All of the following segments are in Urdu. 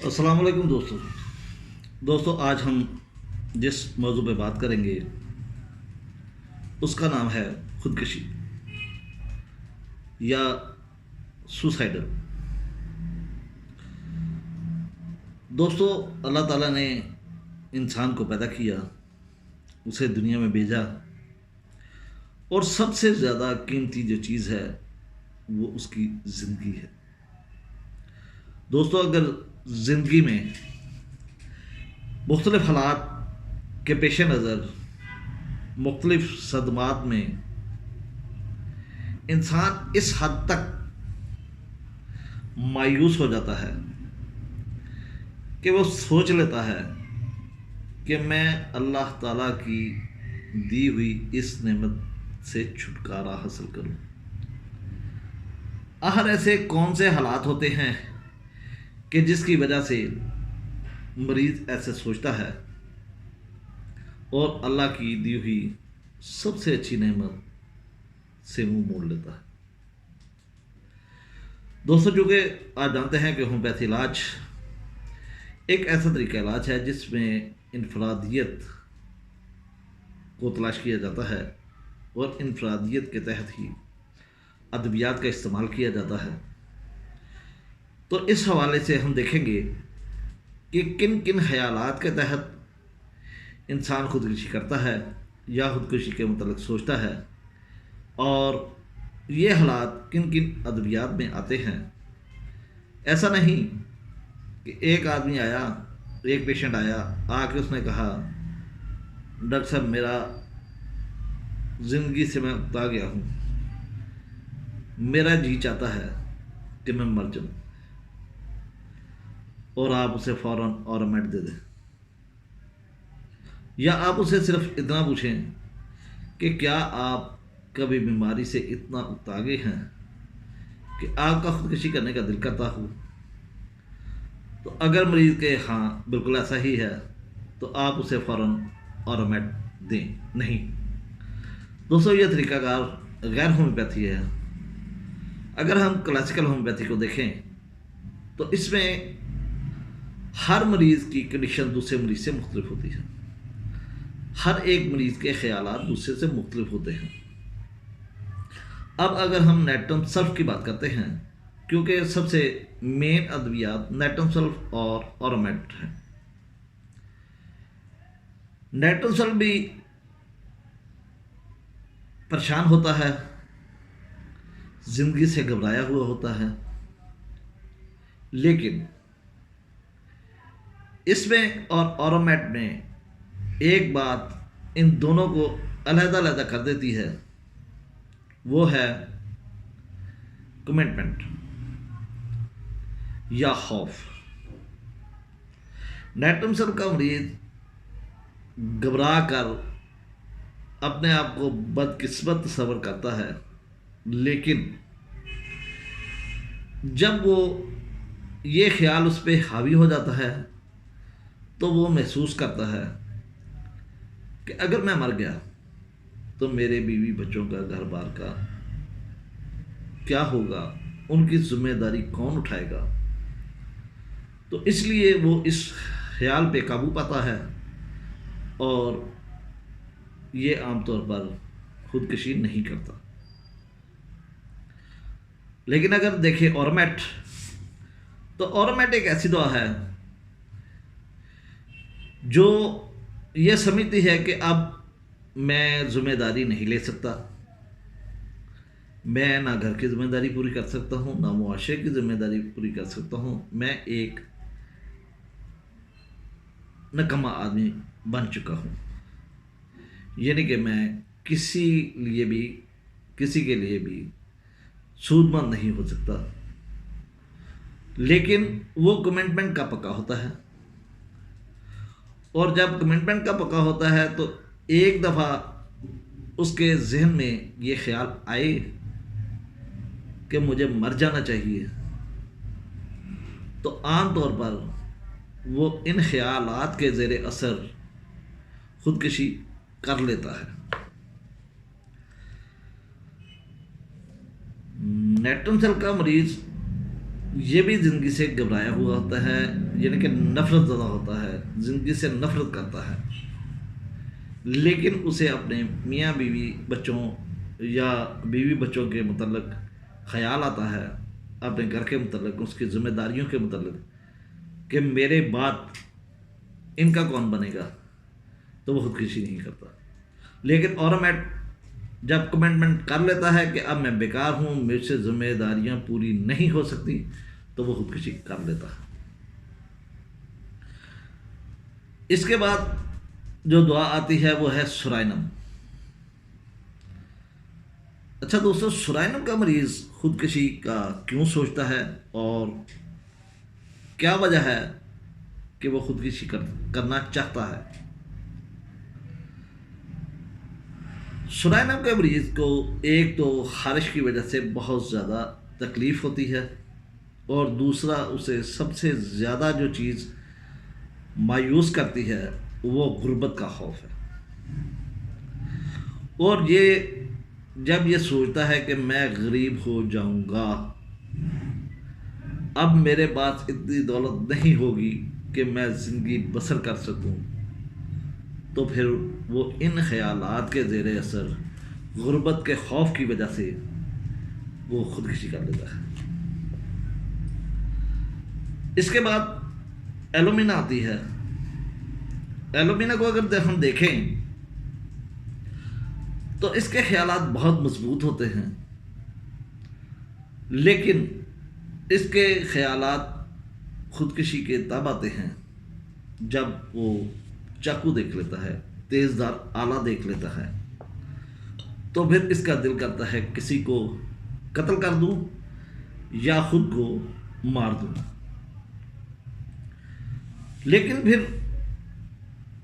السلام علیکم دوستوں آج ہم جس موضوع پہ بات کریں گے اس کا نام ہے خودکشی یا سوسائڈل۔ دوستوں، اللہ تعالیٰ نے انسان کو پیدا کیا، اسے دنیا میں بھیجا، اور سب سے زیادہ قیمتی جو چیز ہے وہ اس کی زندگی ہے۔ دوستوں، اگر زندگی میں مختلف حالات کے پیش نظر مختلف صدمات میں انسان اس حد تک مایوس ہو جاتا ہے کہ وہ سوچ لیتا ہے کہ میں اللہ تعالیٰ کی دی ہوئی اس نعمت سے چھٹکارا حاصل کروں۔ آخر ایسے کون سے حالات ہوتے ہیں کہ جس کی وجہ سے مریض ایسے سوچتا ہے اور اللہ کی دی ہوئی سب سے اچھی نعمت سے منہ موڑ لیتا ہے؟ دوستوں، جو کہ آج جانتے ہیں کہ ہومیوپیتھی علاج ایک ایسا طریقہ علاج ہے جس میں انفرادیت کو تلاش کیا جاتا ہے اور انفرادیت کے تحت ہی ادویات کا استعمال کیا جاتا ہے۔ تو اس حوالے سے ہم دیکھیں گے کہ کن کن خیالات کے تحت انسان خودکشی کرتا ہے یا خودکشی کے متعلق سوچتا ہے، اور یہ حالات کن کن ادویات میں آتے ہیں۔ ایسا نہیں کہ ایک آدمی آیا، ایک پیشنٹ آیا، آ کے اس نے کہا ڈاکٹر صاحب میرا زندگی سے میں اکتا گیا ہوں، میرا جی چاہتا ہے کہ میں مر جاؤں، اور آپ اسے فوراً آرمیٹ دے دیں، یا آپ اسے صرف اتنا پوچھیں کہ کیا آپ کبھی بیماری سے اتنا اکتا گئے ہیں کہ آپ کا خودکشی کرنے کا دل کرتا ہو؟ تو اگر مریض کے ہاں بالکل ایسا ہی ہے تو آپ اسے فوراً آرمیٹ دیں نہیں۔ دوستوں، یہ طریقہ کار غیر ہومیوپیتھی ہے۔ اگر ہم کلاسیکل ہومیوپیتھی کو دیکھیں تو اس میں ہر مریض کی کنڈیشن دوسرے مریض سے مختلف ہوتی ہے، ہر ایک مریض کے خیالات دوسرے سے مختلف ہوتے ہیں۔ اب اگر ہم نیٹرم سلف کی بات کرتے ہیں، کیونکہ سب سے مین ادویات نیٹرم سلف اور آرمیٹ ہیں۔ نیٹرم سلف بھی پریشان ہوتا ہے، زندگی سے گھبرایا ہوا ہوتا ہے، لیکن اس میں اور آرمیٹ میں ایک بات ان دونوں کو علیحدہ علیحدہ کر دیتی ہے، وہ ہے کمٹمنٹ یا خوف۔ نیٹرم سلف کا مریض گھبرا کر اپنے آپ کو بدقسمت تصور کرتا ہے، لیکن جب وہ یہ خیال اس پہ حاوی ہو جاتا ہے تو وہ محسوس کرتا ہے کہ اگر میں مر گیا تو میرے بیوی بچوں کا گھر بار کا کیا ہوگا، ان کی ذمہ داری کون اٹھائے گا؟ تو اس لیے وہ اس خیال پہ قابو پاتا ہے اور یہ عام طور پر خودکشی نہیں کرتا۔ لیکن اگر دیکھیں آرمیٹ، تو آرمیٹ ایک ایسی دوا ہے جو یہ سمجھتی ہے کہ اب میں ذمہ داری نہیں لے سکتا، میں نہ گھر کی ذمہ داری پوری کر سکتا ہوں، نہ معاشرے کی ذمہ داری پوری کر سکتا ہوں، میں ایک نکما آدمی بن چکا ہوں، یعنی کہ میں کسی کے لیے بھی سود مند نہیں ہو سکتا۔ لیکن وہ کمٹمنٹ کا پکا ہوتا ہے، اور جب کمٹمنٹ کا پکا ہوتا ہے تو ایک دفعہ اس کے ذہن میں یہ خیال آئے کہ مجھے مر جانا چاہیے، تو عام طور پر وہ ان خیالات کے زیر اثر خودکشی کر لیتا ہے۔ نیٹرم سیل کا مریض یہ بھی زندگی سے گھبرایا ہوا ہوتا ہے، یعنی کہ نفرت زدہ ہوتا ہے، زندگی سے نفرت کرتا ہے، لیکن اسے اپنے میاں بیوی بچوں یا بیوی بچوں کے متعلق خیال آتا ہے، اپنے گھر کے متعلق، اس کی ذمہ داریوں کے متعلق کہ میرے بعد ان کا کون بنے گا، تو وہ خودکشی نہیں کرتا۔ لیکن آٹومیٹ جب کمٹمنٹ کر لیتا ہے کہ اب میں بیکار ہوں، میرے سے ذمہ داریاں پوری نہیں ہو سکتی، تو وہ خودکشی کر لیتا ہے۔ اس کے بعد جو دعا آتی ہے وہ ہے سرائنم۔ اچھا دوستو، سرائنم کا مریض خودکشی کا کیوں سوچتا ہے اور کیا وجہ ہے کہ وہ خودکشی کرنا چاہتا ہے؟ سرائنم کے مریض کو ایک تو خارش کی وجہ سے بہت زیادہ تکلیف ہوتی ہے، اور دوسرا اسے سب سے زیادہ جو چیز مایوس کرتی ہے وہ غربت کا خوف ہے۔ اور یہ جب یہ سوچتا ہے کہ میں غریب ہو جاؤں گا، اب میرے پاس اتنی دولت نہیں ہوگی کہ میں زندگی بسر کر سکوں، تو پھر وہ ان خیالات کے زیر اثر، غربت کے خوف کی وجہ سے وہ خودکشی کر لیتا ہے۔ اس کے بعد ایلومینا آتی ہے۔ ایلومینا کو اگر ہم دیکھیں تو اس کے خیالات بہت مضبوط ہوتے ہیں، لیکن اس کے خیالات خودکشی کے تب آتے ہیں جب وہ چاقو دیکھ لیتا ہے، تیز دھار آلہ دیکھ لیتا ہے، تو پھر اس کا دل کرتا ہے کسی کو قتل کر دوں یا خود کو مار دوں۔ لیکن پھر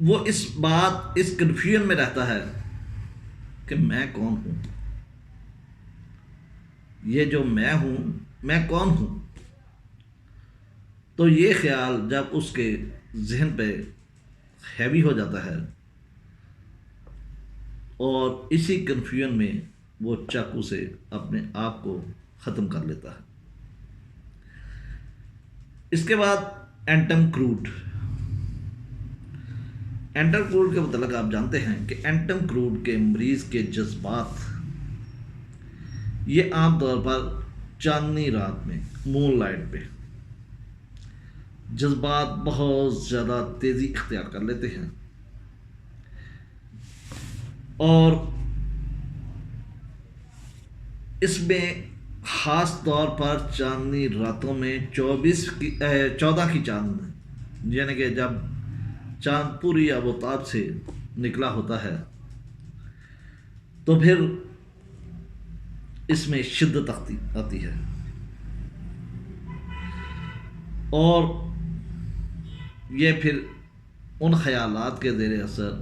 وہ اس کنفیوژن میں رہتا ہے کہ میں کون ہوں، یہ جو میں ہوں، میں کون ہوں؟ تو یہ خیال جب اس کے ذہن پہ ہیوی ہو جاتا ہے، اور اسی کنفیوژن میں وہ چاقو سے اپنے آپ کو ختم کر لیتا ہے۔ اس کے بعد اینٹم کروڈ۔ اینٹم کروڈ کے متعلق آپ جانتے ہیں کہ اینٹم کروڈ کے مریض کے جذبات یہ عام طور پر چاندنی رات میں، مون لائٹ پہ جذبات بہت زیادہ تیزی اختیار کر لیتے ہیں، اور اس میں خاص طور پر چاندنی راتوں میں 14 کی چاند، یعنی کہ جب چاند پوری آبوتاب سے نکلا ہوتا ہے، تو پھر اس میں شدت آتی ہے، اور یہ پھر ان خیالات کے زیر اثر،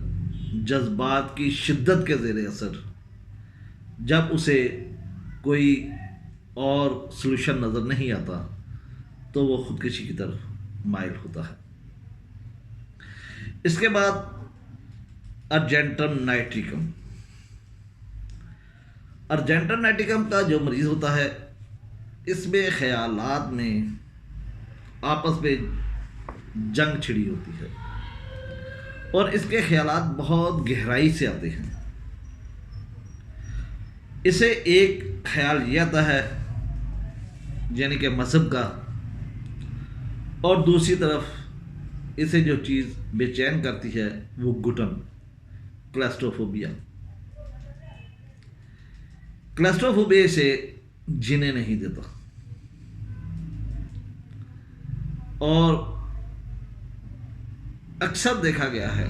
جذبات کی شدت کے زیر اثر، جب اسے کوئی اور سلوشن نظر نہیں آتا تو وہ خودکشی کی طرف مائل ہوتا ہے۔ اس کے بعد ارجنٹم نائٹریکم۔ ارجنٹم نائٹریکم کا جو مریض ہوتا ہے، اس میں خیالات میں آپس میں جنگ چھڑی ہوتی ہے، اور اس کے خیالات بہت گہرائی سے آتے ہیں۔ اسے ایک خیال یہ آتا ہے یعنی کہ مذہب کا، اور دوسری طرف اسے جو چیز بے چین کرتی ہے وہ گھٹن، کلیسٹروفوبیا۔ کلیسٹروفوبیا سے جینے نہیں دیتا، اور اکثر دیکھا گیا ہے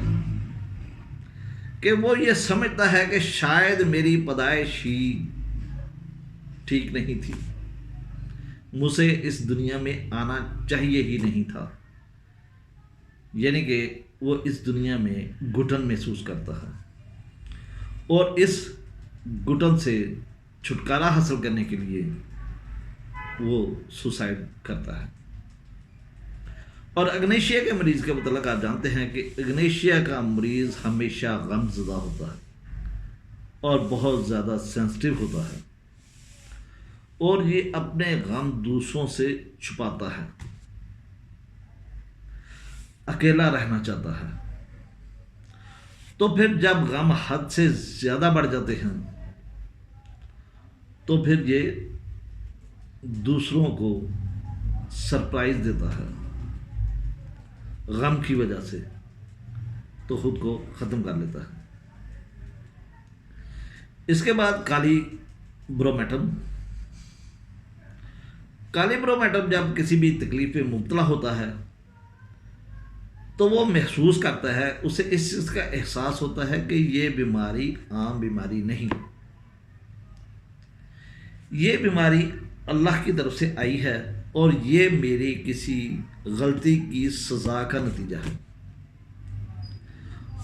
کہ وہ یہ سمجھتا ہے کہ شاید میری پیدائش ہی ٹھیک نہیں تھی، مجھے اس دنیا میں آنا چاہیے ہی نہیں تھا، یعنی کہ وہ اس دنیا میں گھٹن محسوس کرتا ہے، اور اس گھٹن سے چھٹکارا حاصل کرنے کے لیے وہ سوسائڈ کرتا ہے۔ اور اگنیشیا کے مریض کے متعلق آپ جانتے ہیں کہ اگنیشیا کا مریض ہمیشہ غم زدہ ہوتا ہے اور بہت زیادہ سینسٹیو ہوتا ہے، اور یہ اپنے غم دوسروں سے چھپاتا ہے، اکیلا رہنا چاہتا ہے۔ تو پھر جب غم حد سے زیادہ بڑھ جاتے ہیں تو پھر یہ دوسروں کو سرپرائز دیتا ہے غم کی وجہ سے، تو خود کو ختم کر لیتا ہے۔ اس کے بعد کالی برومیٹم۔ کالی برومیٹم جب کسی بھی تکلیف میں مبتلا ہوتا ہے تو وہ محسوس کرتا ہے، اسے اس چیز کا احساس ہوتا ہے کہ یہ بیماری عام بیماری نہیں، یہ بیماری اللہ کی طرف سے آئی ہے اور یہ میری کسی غلطی کی سزا کا نتیجہ ہے،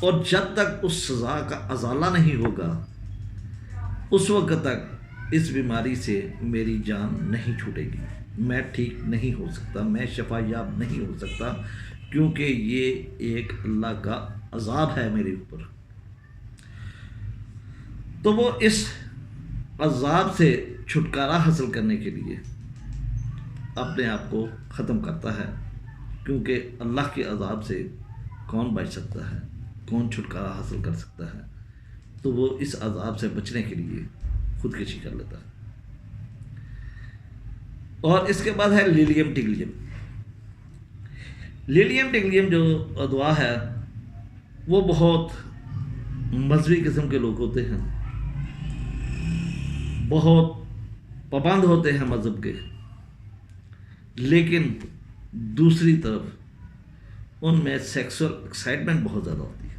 اور جب تک اس سزا کا ازالہ نہیں ہوگا اس وقت تک اس بیماری سے میری جان نہیں چھوٹے گی، میں ٹھیک نہیں ہو سکتا، میں شفا یاب نہیں ہو سکتا، کیونکہ یہ ایک اللہ کا عذاب ہے میرے اوپر۔ تو وہ اس عذاب سے چھٹکارا حاصل کرنے کے لیے اپنے آپ کو ختم کرتا ہے، کیونکہ اللہ کے عذاب سے کون بچ سکتا ہے، کون چھٹکارا حاصل کر سکتا ہے، تو وہ اس عذاب سے بچنے کے لیے خودکشی کر لیتا ہے۔ اور اس کے بعد ہے لیلیم ٹگلیم۔ لیلیم ٹگلیم جو دعا ہے وہ بہت مذہبی قسم کے لوگ ہوتے ہیں، بہت پابند ہوتے ہیں مذہب کے، لیکن دوسری طرف ان میں سیکسول ایکسائٹمنٹ بہت زیادہ ہوتی ہے،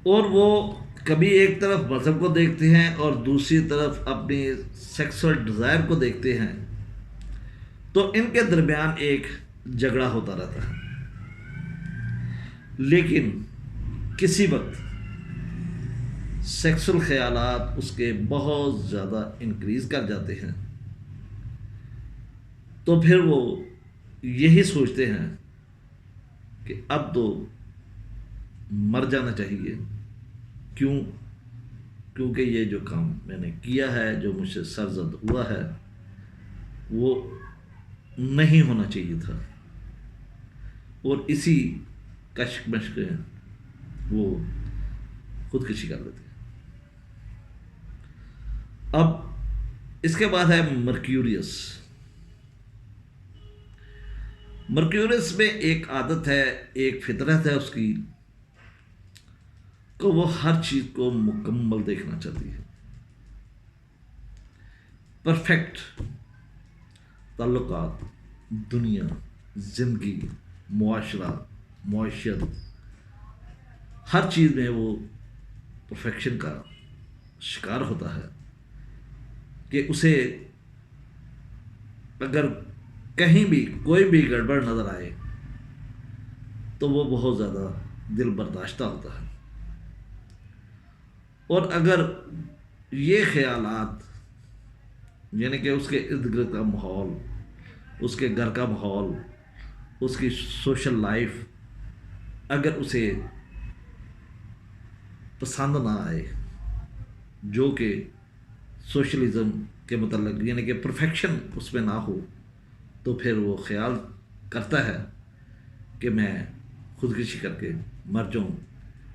اور وہ کبھی ایک طرف مذہب کو دیکھتے ہیں اور دوسری طرف اپنی سیکسول ڈیزائر کو دیکھتے ہیں، تو ان کے درمیان ایک جھگڑا ہوتا رہتا ہے۔ لیکن کسی وقت سیکسول خیالات اس کے بہت زیادہ انکریز کر جاتے ہیں، تو پھر وہ یہی سوچتے ہیں کہ اب تو مر جانا چاہیے، کیونکہ یہ جو کام میں نے کیا ہے، جو مجھ سے سرزد ہوا ہے، وہ نہیں ہونا چاہیے تھا، اور اسی کشمکش میں وہ خودکشی کر لیتے ہیں۔ اب اس کے بعد ہے مرکیوریس۔ مرکیوریس میں ایک عادت ہے، ایک فطرت ہے اس کی، کہ وہ ہر چیز کو مکمل دیکھنا چاہتی ہے، پرفیکٹ تعلقات، دنیا، زندگی، معاشرہ، معیشت، ہر چیز میں وہ پرفیکشن کا شکار ہوتا ہے، کہ اسے اگر کہیں بھی کوئی بھی گڑبڑ نظر آئے تو وہ بہت زیادہ دل برداشتہ ہوتا ہے، اور اگر یہ خیالات یعنی کہ اس کے ارد گرد کا ماحول، اس کے گھر کا ماحول، اس کی سوشل لائف اگر اسے پسند نہ آئے، جو کہ سوشلزم کے متعلق یعنی کہ پرفیکشن اس میں نہ ہو، تو پھر وہ خیال کرتا ہے کہ میں خودکشی کر کے مر جاؤں،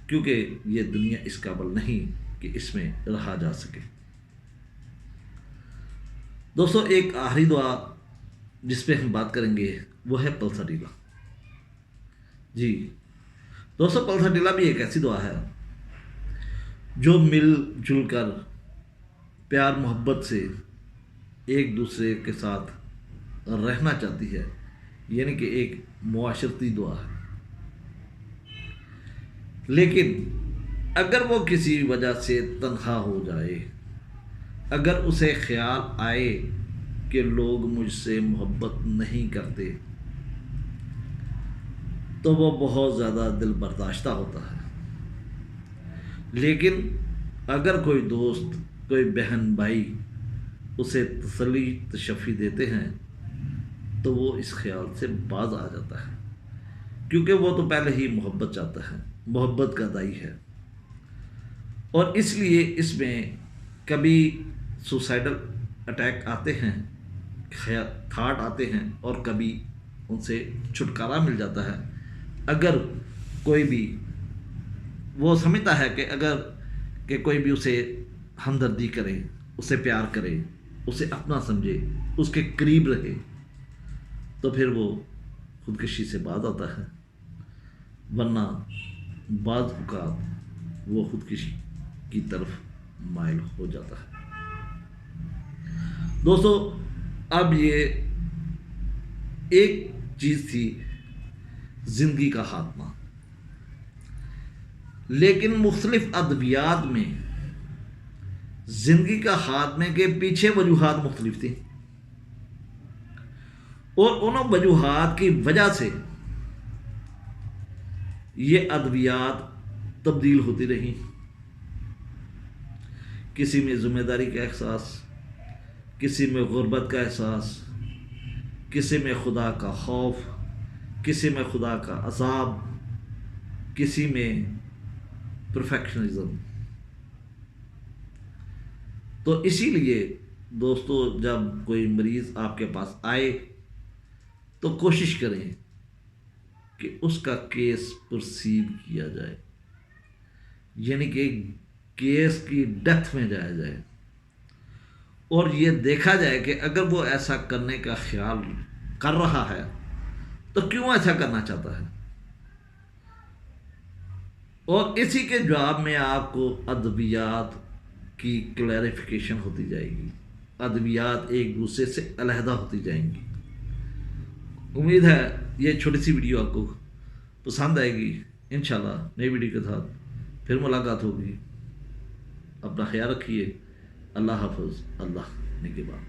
کیونکہ یہ دنیا اس قابل نہیں کہ اس میں رہا جا سکے۔ دوستو، ایک آخری دعا جس پہ ہم بات کریں گے وہ ہے پلساٹیلا۔ جی دوستو، پلساٹیلا بھی ایک ایسی دعا ہے جو مل جل کر پیار محبت سے ایک دوسرے کے ساتھ رہنا چاہتی ہے، یعنی کہ ایک معاشرتی دعا ہے۔ لیکن اگر وہ کسی وجہ سے تنہا ہو جائے، اگر اسے خیال آئے کہ لوگ مجھ سے محبت نہیں کرتے، تو وہ بہت زیادہ دل برداشتہ ہوتا ہے۔ لیکن اگر کوئی دوست، کوئی بہن بھائی اسے تسلی تشفی دیتے ہیں تو وہ اس خیال سے باز آ جاتا ہے، کیونکہ وہ تو پہلے ہی محبت چاہتا ہے، محبت کا دائی ہے، اور اس لیے اس میں کبھی سوسائڈل اٹیک آتے ہیں، تھاٹ آتے ہیں، اور کبھی ان سے چھٹکارا مل جاتا ہے اگر کوئی بھی وہ سمجھتا ہے کہ کوئی بھی اسے ہمدردی کرے، اسے پیار کرے، اسے اپنا سمجھے، اس کے قریب رہے، تو پھر وہ خودکشی سے باز آتا ہے، ورنہ بعض اوقات وہ خودکشی کی طرف مائل ہو جاتا ہے۔ دوستو، اب یہ ایک چیز تھی زندگی کا خاتمہ، لیکن مختلف ادبیات میں زندگی کا خاتمے کے پیچھے وجوہات مختلف تھیں، اور ان وجوہات کی وجہ سے یہ ادبیات تبدیل ہوتی رہی۔ کسی میں ذمہ داری کا احساس، کسی میں غربت کا احساس، کسی میں خدا کا خوف، کسی میں خدا کا عذاب، کسی میں پرفیکشنزم۔ تو اسی لیے دوستو، جب کوئی مریض آپ کے پاس آئے تو کوشش کریں کہ اس کا کیس پروسیڈ کیا جائے، یعنی کہ کیس کی ڈیپتھ میں جایا جائے، اور یہ دیکھا جائے کہ اگر وہ ایسا کرنے کا خیال کر رہا ہے تو کیوں ایسا کرنا چاہتا ہے۔ اور اسی کے جواب میں آپ کو ادبیات کی کلیریفیکیشن ہوتی جائے گی، ادبیات ایک دوسرے سے علیحدہ ہوتی جائیں گی۔ امید ہے یہ چھوٹی سی ویڈیو آپ کو پسند آئے گی۔ انشاءاللہ نئی ویڈیو کے ساتھ پھر ملاقات ہوگی۔ اپنا خیال رکھیے۔ اللہ حافظ، اللہ نگہبان۔